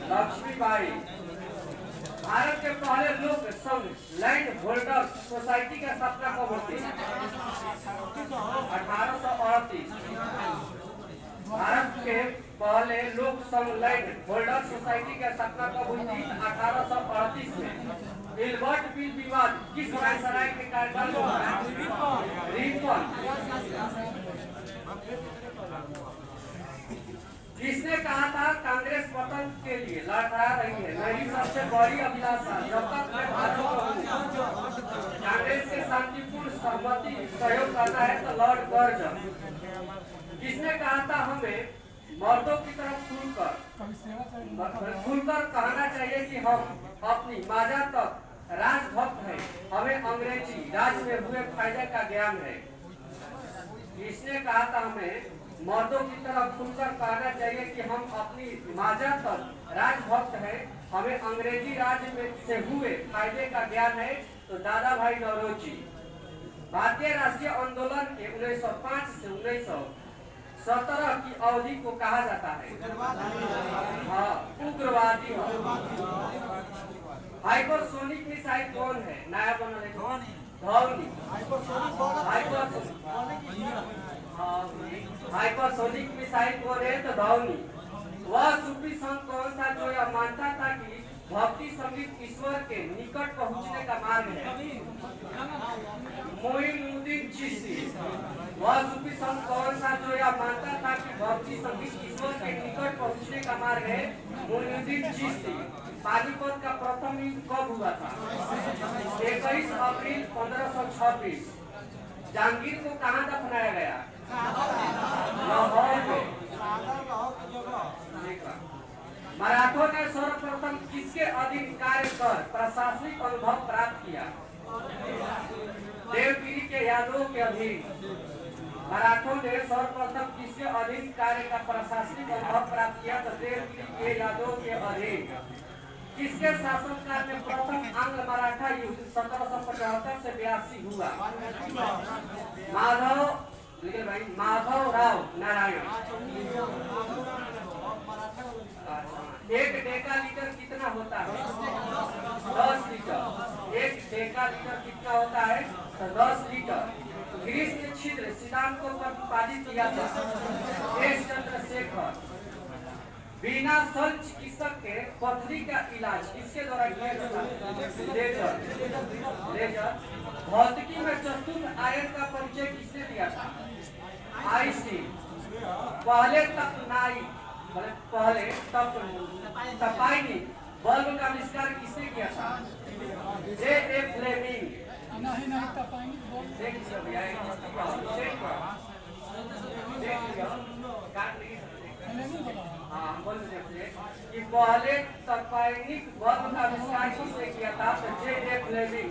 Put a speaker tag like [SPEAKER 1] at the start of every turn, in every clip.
[SPEAKER 1] लक्ष्मीबाई। भारत के पहले लोक संघ लैंड होल्डर्स सोसाइटी का स्थापना कब होती है? 1838। भारत के पहले लोक संघ लैंड होल्डर्स सोसाइटी की स्थापना कब हुई थी? 1838 में। इल्बर्ट बिल विवाद किस वायसराय के कार्यकाल में हुआ? रिपन। किसने कहा था कांग्रेस पतन के लिए लड़ा रही है, मेरी सबसे बड़ी अभिलाषा जब तक मैं भारत हूं। कांग्रेस के शांतिपूर्ण सहमति सहयोग करना है तो लॉर्ड कर्जन। किसने कहा था हमें मर्दों की तरफ खुलकर कहना चाहिए कि हम अपनी माजा तक राजभक्त है, हमें अंग्रेजी राज में हुए फायदे का ज्ञान है। किसने कहा था हमें मर्दों की तरफ खुलकर कहना चाहिए कि हम अपनी माजा तक राजभक्त है, हमें अंग्रेजी राज में से हुए फायदे का ज्ञान है? तो दादा भाई नौरोजी। भारतीय राष्ट्रीय आंदोलन के 1905 से 1917 की अवधि को कहा जाता है उग्रवादी। हाइपरसोनिक मिसाइल कौन है? नया बना है धौनी। हाइपरसोनिक मिसाइल कौन है? तो धौनी। वह सूफी संत कौन सा जो यह मानता था कि भक्ति संगीत ईश्वर के निकट पहुंचने का मार्ग है? मोइनुद्दीन चिश्ती। वह सूफी संत कौन सा जो यह मानता था कि भक्ति संगीत ईश्वर के निकट पहुंचने का मार्ग है? मोइनुद्दीन चिश्ती। पानीपत का प्रथम युद्ध कब हुआ था? 21 अप्रैल 1526। जहांगीर को कहां दफनाया गया? लाहौर में। मराठों ने सर्वप्रथम किसके अधीन कार्य कर प्रशासनिक अनुभव प्राप्त किया? देवगिरी के यादवों के अधीन। मराठों ने सर्वप्रथम किसके अधीन कार्य का प्रशासनिक अनुभव प्राप्त किया? तो देवगिरी के यादवों के अधीन। किसके शासनकाल में प्रथम आंग्ल मराठा युद्ध 1775 से 82 हुआ? माधव राव नारायण। 1 डेकालीटर कितना होता है? 10 लीटर। 1 डेकालीटर कितना होता है? तो 10 लीटर। ग्रीष्म छिद्र सिद्धांत को प्रतिपादित किया था एस चंद्रशेखर। बिना शल्य चिकित्सक के पथरी का इलाज किसके द्वारा किया जाता है? लेजर। भौतिकी में चतुर्थ आयन का परिचय किसने दिया था? आइंस्टीन। पहले तपाइनिक बल्ब का आविष्कार किसने किया था? J.A. फ्लेमिंग। कि पहले तपाइनिक बल्ब का आविष्कार किसने किया था? तो J.A. फ्लेमिंग।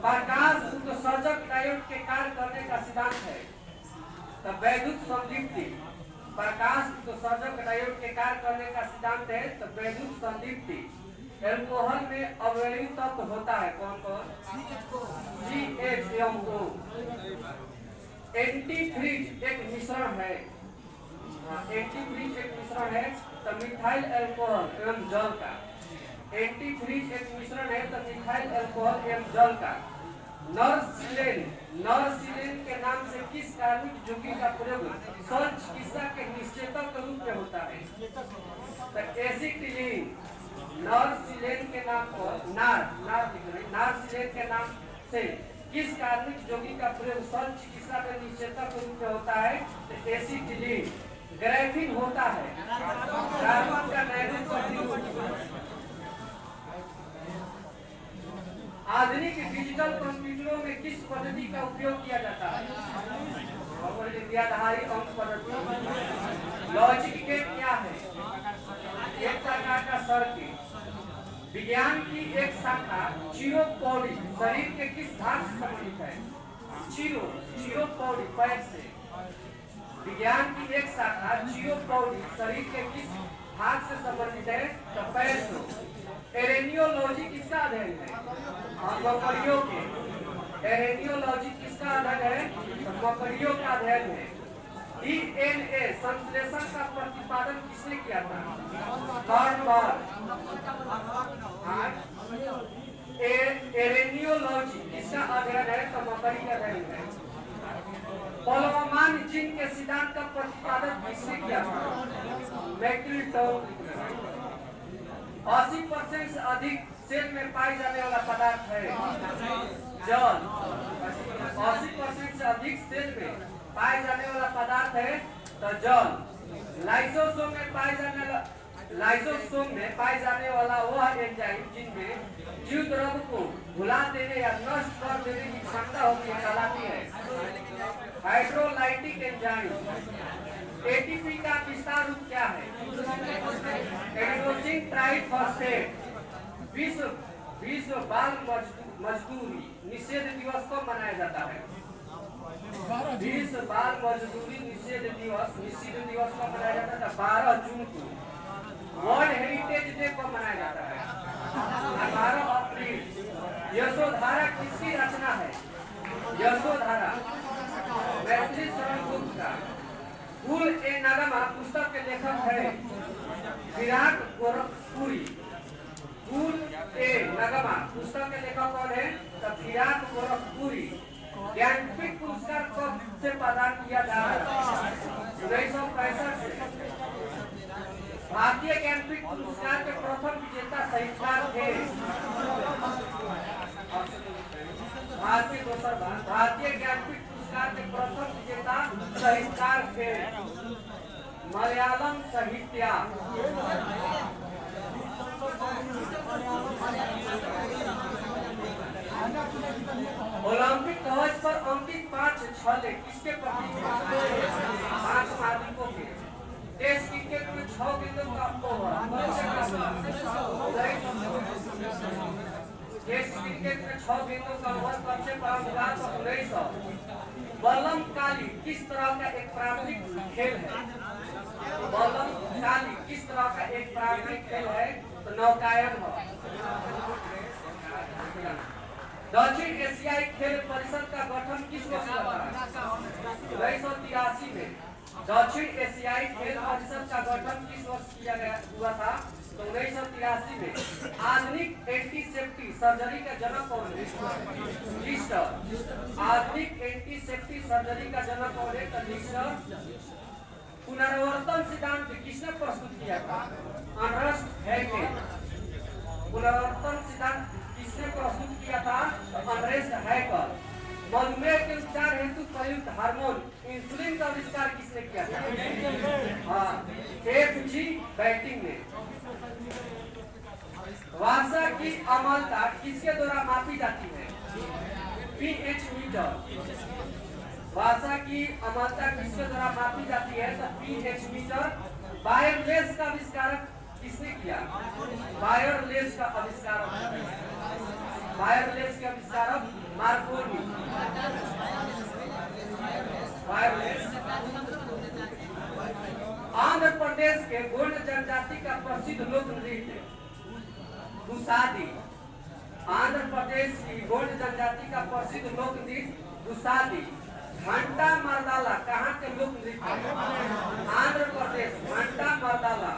[SPEAKER 1] प्रकाश उत्सर्जक डायोड के कार्य करने का सिद्धांत है तो वैद्युत संदीप्ति। प्रकाश उत्सर्जक डायोड के कार्य करने का सिद्धांत है तो वैद्युत संदीप्ति। एल्कोहल में अवयवी तत्व होता है कौन कौन? CHMO। एंटीफ्रीज एक मिश्रण है। एंटीफ्रीज एक मिश्रण है तो मिथाइल अल्कोहल एवं जल का। एंटीफ्रीज एक मिश्रण है तो मिथाइल अल्कोहल एवं जल का। नर्सिलेन के नाम से किस कार्बनिक यौगिक का प्रयोग शल्य चिकित्सा के निश्चेतक रूप में होता है? तो एसिटिलीन। नर्सिलेन के नाम पर नार्सिलेन के नाम से किस कार्बनिक यौगिक का प्रयोग शल्य चिकित्सा के निश्चेतक रूप में होता है? तो एसिटिलीन। ग्राफीन होता है कार्बन का नैनो। आधुनिक डिजिटल कंप्यूटरों में किस पद्धति का उपयोग किया जाता है? द्विआधारी अंक पद्धति। लॉजिक गेट क्या है? एक प्रकार का सर्किट। विज्ञान की एक शाखा चिरोपौडी शरीर के किस भाग से संबंधित है? चिरोपौडी पैर से। विज्ञान की एक शाखा चिरोपौडी शरीर के किस भाग से संबंधित है? तो पैर से। एरेनियोलॉजी किसका अध्ययन है? मकड़ियों के। एरेनियोलॉजी किसका अध्ययन है? तो मकड़ियों का अध्ययन है। डीएनए संश्लेषण का प्रतिपादन किसने किया था? कार्ल एरेनियोलॉजी किसका अध्ययन है? तो मकड़ी का अध्ययन है। पोलोमान जीन के सिद्धांत का प्रतिपादन किसने किया था? मैक्लिटन। 80% से अधिक सेल में पाई जाने वाला पदार्थ है जल। 80% से अधिक सेल में पाए जाने वाला पदार्थ है तो जल। लाइसोसोम में पाए जाने वाला वह एंजाइम जिनमें जीव द्रव को भुला देने या नष्ट कर देने की क्षमता होती है कहलाती है हाइड्रोलाइटिक एंजाइम। एटीपी का विस्तार रूप क्या है? Adenosine triphosphate. विश्व बाल मजदूरी निषेध दिवस को मनाया जाता है? विश्व बाल मजदूरी निषेध दिवस को मनाया जाता है 12 जून को। वर्ल्ड हेरिटेज डे को मनाया जाता है 12 अप्रैल। यशोधारा किसकी रचना है? यशोधारा मैथिली शरण गुप्त का। फूल ए नगमा पुस्तक के लेखक है विराट गोरखपुरी। फूल ए नगमा पुस्तक के लेखक कौन है? तो विराट गोरखपुरी। ज्ञानपीठ पुरस्कार कब से प्रदान किया जा रहा है? 1965 से। भारतीय ज्ञानपीठ पुरस्कार के प्रथम विजेता साहित्यकार थे भारतीय ज्ञानपीठ पुरस्कार के प्रथम विजेता साहित्यकार थे मलयालम साहित्य। ओलंपिक ध्वज पर अंकित 5 छल्ले किसके प्रतीक? 5 नागरिकों के। टेस्ट क्रिकेट में 6 गेंदों का ओवर। टेस्ट क्रिकेट में 6 गेंदों का ओवर कब से प्रारंभ हुआ? तो 1900। बल्लम काली किस तरह का एक पारंपरिक खेल है? बल्लम काली किस तरह का एक पारंपरिक खेल है? तो नौकायन है। दक्षिण एशियाई खेल परिषद का गठन किस वर्ष हुआ था? 1983 में। दक्षिण एशियाई खेल परिषद का गठन किस वर्ष किया हुआ था? तो 1983 में। आधुनिक एंटीसेप्टिक सर्जरी का जनक कौन है? लिस्टर। आधुनिक एंटीसेप्टिक सर्जरी का जनक कौन है? तो लिस्टर। पुनरावर्तन सिद्धांत किसने प्रस्तुत किया था? Ernest Haeckel. पुनरावर्तन सिद्धांत किसने प्रस्तुत किया था? Ernest Haeckel. मधुमेह के उपचार हेतु प्रयुक्त हार्मोन इंसुलिन का आविष्कार किसने किया था? एफ.जी. बैटिंग ने। वासा की अम्लता किसके द्वारा मापी जाती है? PH meter. वासा की अम्लता किसके द्वारा मापी जाती है? तो पीएच मीटर। वायरलेस का आविष्कारक किसने किया? वायरलेस का आविष्कारक वायरलेस के आविष्कारक मार्कोनी। वायरलेस। आंध्र प्रदेश के गोंड जनजाति का प्रसिद्ध लोक नृत्य दुसादी। आंध्र प्रदेश की गोंड जनजाति का प्रसिद्ध लोक नृत्य दुसादी। घंटा मर्दाला कहाँ के लोक नृत्य? आंध्र प्रदेश। घंटा मर्दाला।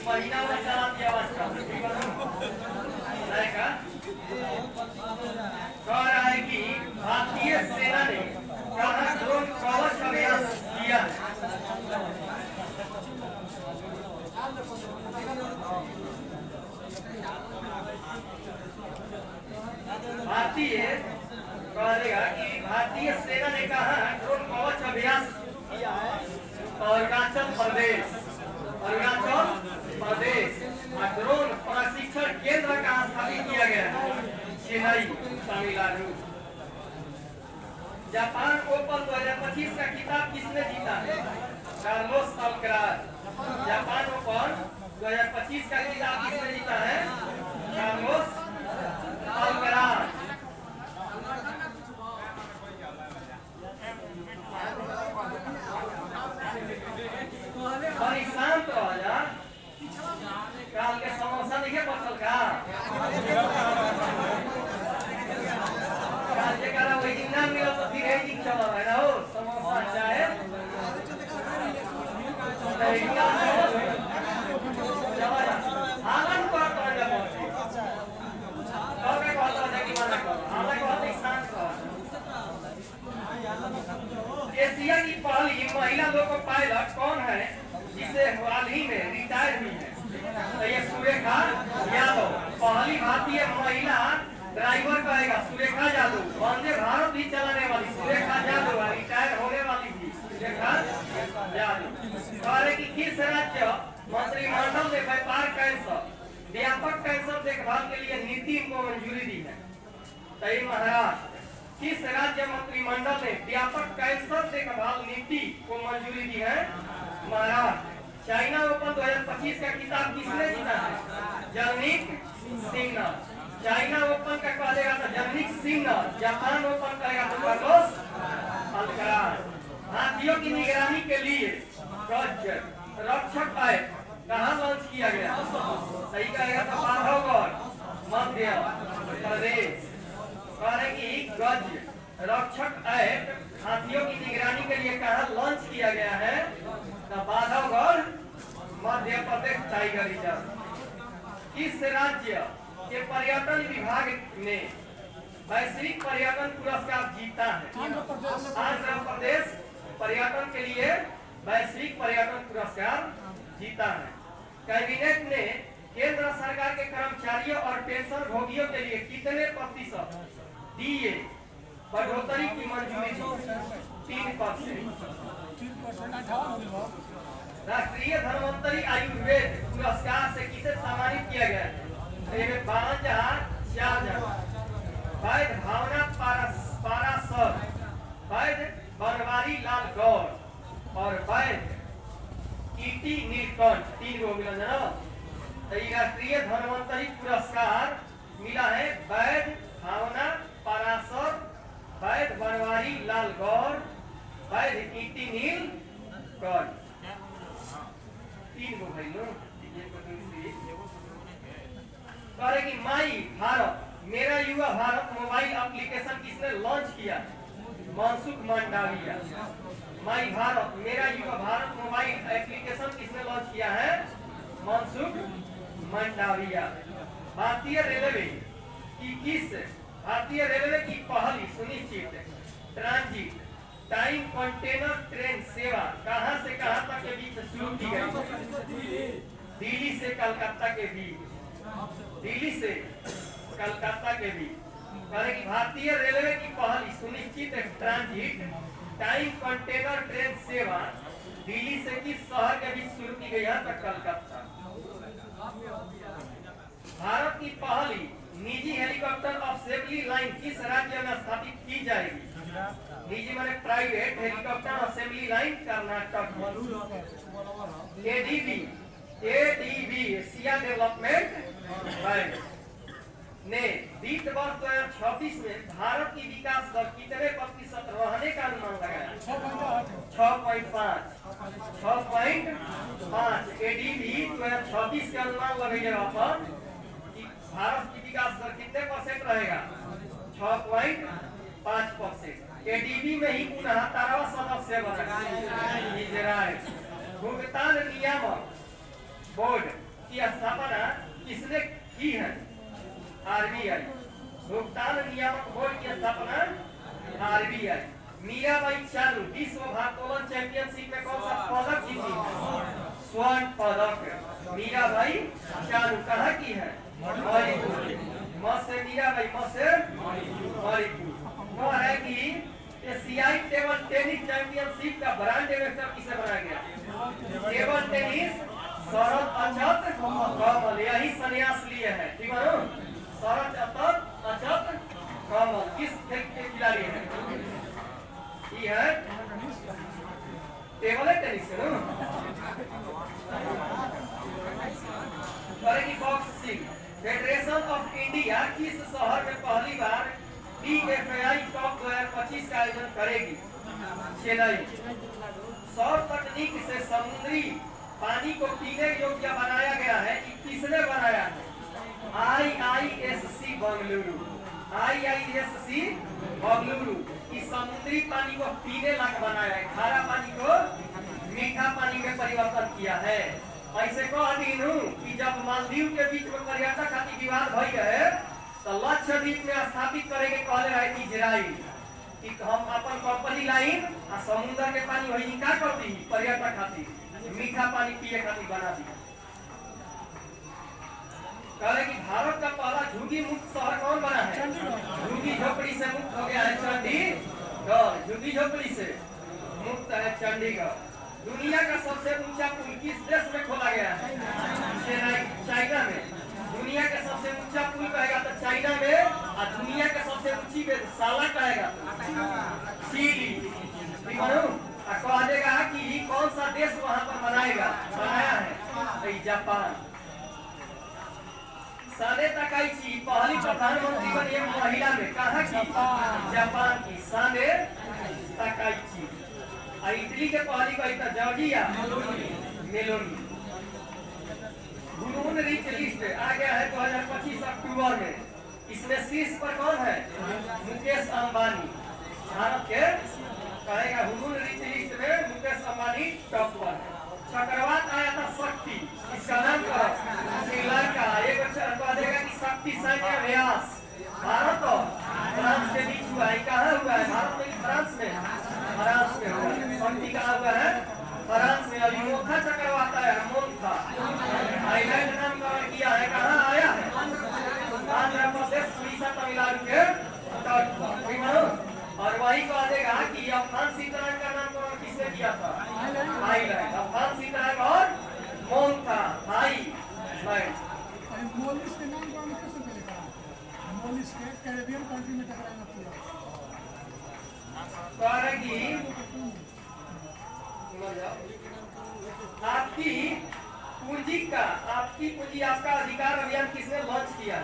[SPEAKER 1] महीना कह रहा है कि भारतीय सेना ने कहा ड्रोन कवच अभ्यास किया। भारतीय सेना ने कहा ड्रोन कवच अभ्यास किया है। अरुणाचल प्रदेश ड्रोन प्रशिक्षण केंद्र का स्थापित किया गया है चेन्नई तमिलनाडु। जापान ओपन 2025 का खिताब किसने जीता है? Carlos Alcaraz. जापान ओपन 2025 का खिताब किसने जीता है? काल के समोसा नहीं बचल का काल के करा वही दिन ना मिला तो फिर एक दिन चला है ना हो समोसा चाहे चला जा आनंद को आता है कब एक बात है कि माना को आला को आते शांत एशिया की पहली महिला लोको पायलट कौन है जिसे हाल ही में रिटायर हुई है? तो ये सुरेखा यादव पहली भारतीय महिला ड्राइवर कहेगा सुरेखा यादव वंदे भारत भी चलाने वाली सुरेखा यादव रिटायर होने वाली थी सुरेखा यादव। कहे कि किस राज्य मंत्रिमंडल ने व्यापार कैंसर व्यापक कैंसर देखभाल के लिए नीति को मंजूरी दी है? तो महाराष्ट्र। किस राज्य मंत्रिमंडल ने व्यापक कैंसर देखभाल नीति को मंजूरी दी है? महाराष्ट्र। चाइना ओपन 2025 का खिताब किसने जीता है? जर्निक सिन्नर। चाइना ओपन का कहेगा तो जर्निक सिन्नर, जापान ओपन कहेगा तो कार्लोस अल्कराज। हाथियों की निगरानी के लिए राज्य रक्षक ऐप कहाँ लॉन्च किया गया? सही कहेगा तो बांधवगढ़ मध्य प्रदेश। कहे कि गज रक्षक ऐप हाथियों की निगरानी के लिए कहाँ लॉन्च किया गया है? तो बांधवगढ़ मध्य प्रदेश टाइगर रिजर्व। इस राज्य के पर्यटन विभाग ने वैश्विक पर्यटन पुरस्कार जीता है? आंध्र प्रदेश पर्यटन के लिए वैश्विक पर्यटन पुरस्कार जीता है। कैबिनेट ने केंद्र सरकार के कर्मचारियों और पेंशन भोगियों के लिए कितने प्रतिशत डीए बढ़ोतरी की मंजूरी दी? 3%। राष्ट्रीय धन्वंतरी आयुर्वेद पुरस्कार से किसे सम्मानित किया गया है? 52,000 वैद्य भावना पारासर, वैद्य बनवारी लाल गौर और वैद्य कीर्ति नीलकंठ 3 गो मिला ना। तो राष्ट्रीय धन्वंतरी पुरस्कार मिला है वैद्य भावना पारासर, वैद्य बनवारी लाल गौर, वैद्य कीर्ति नीलकंठ 3 गो भाई लो। कहे कि माई भारत मेरा युवा भारत मोबाइल एप्लीकेशन किसने लॉन्च किया? मनसुख मंडाविया। माई भारत मेरा युवा भारत मोबाइल एप्लीकेशन किसने लॉन्च किया है? मनसुख मंडाविया। भारतीय रेलवे की पहली सुनिश्चित ट्रांजिट टाइम कंटेनर ट्रेन सेवा कहां से कहां तक के बीच शुरू की गई? दिल्ली से कलकत्ता के बीच। दिल्ली से कलकत्ता के बीच। कहे कि भारतीय रेलवे की पहली सुनिश्चित ट्रांजिट टाइम कंटेनर ट्रेन सेवा दिल्ली से किस शहर के बीच शुरू की गई है? तो कलकत्ता। भारत की पहली निजी हेलीकॉप्टर असेंबली लाइन किस राज्य में स्थापित की जाएगी? निजी माने private helicopter assembly line Karnataka. ADB Asia development bank ने वित्त वर्ष 2026 में भारत की विकास दर कितने प्रतिशत रहने का अनुमान लगाया? 6.5। एडीबी 2026 के अनुमान लगेगा अपन कि भारत की विकास दर कितने परसेंट रहेगा? 6.5%। एडीबी में ही पुनः 13वां सदस्य बना इजराइल। भुगतान नियामक बोर्ड की स्थापना किसने की है? आरबीआई। भुगतान नियामक बोर्ड की स्थापना आरबीआई। मीराबाई चानू विश्व भारोत्तोलन चैंपियनशिप में कौन सा पदक जीती है? स्वर्ण पदक। मीराबाई चानू कहाँ की है? मणिपुर। मसे मीराबाई मसे मणिपुर। वो है कि एशियाई टेबल टेनिस चैंपियनशिप का ब्रांड एम्बेसडर किसे बनाया गया? टेबल टेनिस शरद अचत कमल यही संन्यास लिए है। ठीक है ना? शरद अचत कमल किस खेल के खिलाड़ी है? ये है टेबल टेनिस है ना? करेगी बॉक्सिंग फेडरेशन ऑफ इंडिया किस शहर में पहली बार बीएफआई कप 2025 का आयोजन करेगी? चेन्नई। सौर तकनीक से समुद्री पानी को पीने योग्य बनाया गया है, कि किसने बनाया है? IISC बेंगलुरु। IISC बेंगलुरु की समुद्री पानी को पीने लायक बनाया है, खारा पानी को मीठा पानी में परिवर्तन किया है। ऐसे कह दीनू कि जब मालदीव के बीच में पर्यटक खातिर विवाद भई है तो लक्षद्वीप में स्थापित करेंगे कहले रहे इजराइल कि हम अपन कंपनी लाइन आ समुद्र के पानी वही का कर दी पर्यटक खातिर मीठा पानी पिए खातिर बना दी। कहले कि भारत का पहला झुग्गी मुक्त शहर कौन बना है? झुग्गी झोपड़ी से मुक्त हो गया है चंडीगढ़। झुग्गी झोपड़ी से मुक्त है चंडीगढ़। दुनिया का सबसे ऊंचा पुल किस देश में खोला गया है? चाइना में। दुनिया का सबसे ऊंचा पुल कहेगा तो चाइना में, और दुनिया का सबसे ऊंची वेधशाला कहेगा चिली। कह देगा कि कौन सा देश वहां पर बनाया है? तो जापान। साने तकाइची पहली प्रधानमंत्री बनी है महिला में, कहा की? जापान की साने तकाइची। इटली के पहली कही था Giorgia Meloni. Bloom rich list आ गया है 2025 अक्टूबर में। इसमें शीर्ष पर कौन है? मुकेश अंबानी। भारत के कहेगा ब्लूम रिच लिस्ट में मुकेश अंबानी टॉप पर है। चक्रवात आया था शक्ति, इसका नाम क्या? श्रीलंका। एक कह देगा कि शक्ति सैन्य अभ्यास भारत और फ्रांस के बीच हुआ है। कहाँ हुआ है? भारत में, फ्रांस में? फ्रांस में हुआ है। शक्ति कहाँ हुआ है? फ्रांस में। अभी मोखा चक्रवात आया है, मोखा आइलैंड नाम किया है। कहाँ आया है? आंध्र प्रदेश, उड़ीसा, तमिलनाडु के तट पर। और वही कह देगा कि अफगान शीतलहर का नाम किसने किया था? आइलैंड। अफगान शीतलहर और मोखा भाई
[SPEAKER 2] मोलिस के नाम पर कैसे मिलेगा? मोलिस के कैरेबियन कंट्री में टकराना पूरा।
[SPEAKER 1] आपकी पूंजी आपका अधिकार अभियान किसने लॉन्च किया?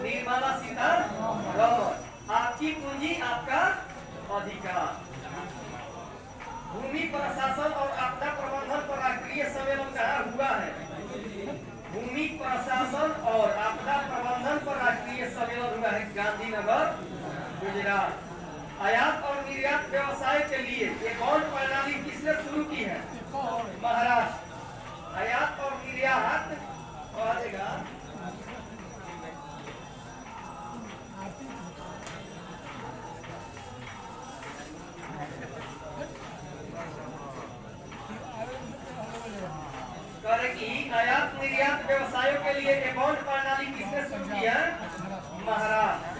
[SPEAKER 1] निर्मला सीतारमण। आपकी पूंजी आपका अधिकार। भूमि प्रशासन और आपदा प्रबंधन पर राष्ट्रीय सम्मेलन कहाँ हुआ है? भूमि प्रशासन और आपदा प्रबंधन पर राष्ट्रीय सम्मेलन हुआ है गांधीनगर, गुजरात। आयात और निर्यात व्यवसाय के लिए एक और प्रणाली किसने शुरू की है? महाराष्ट्र। आयात और निर्यात कह देगा कि आयात निर्यात व्यवसायों के लिए एक और प्रणाली किसने शुरू की है? महाराष्ट्र।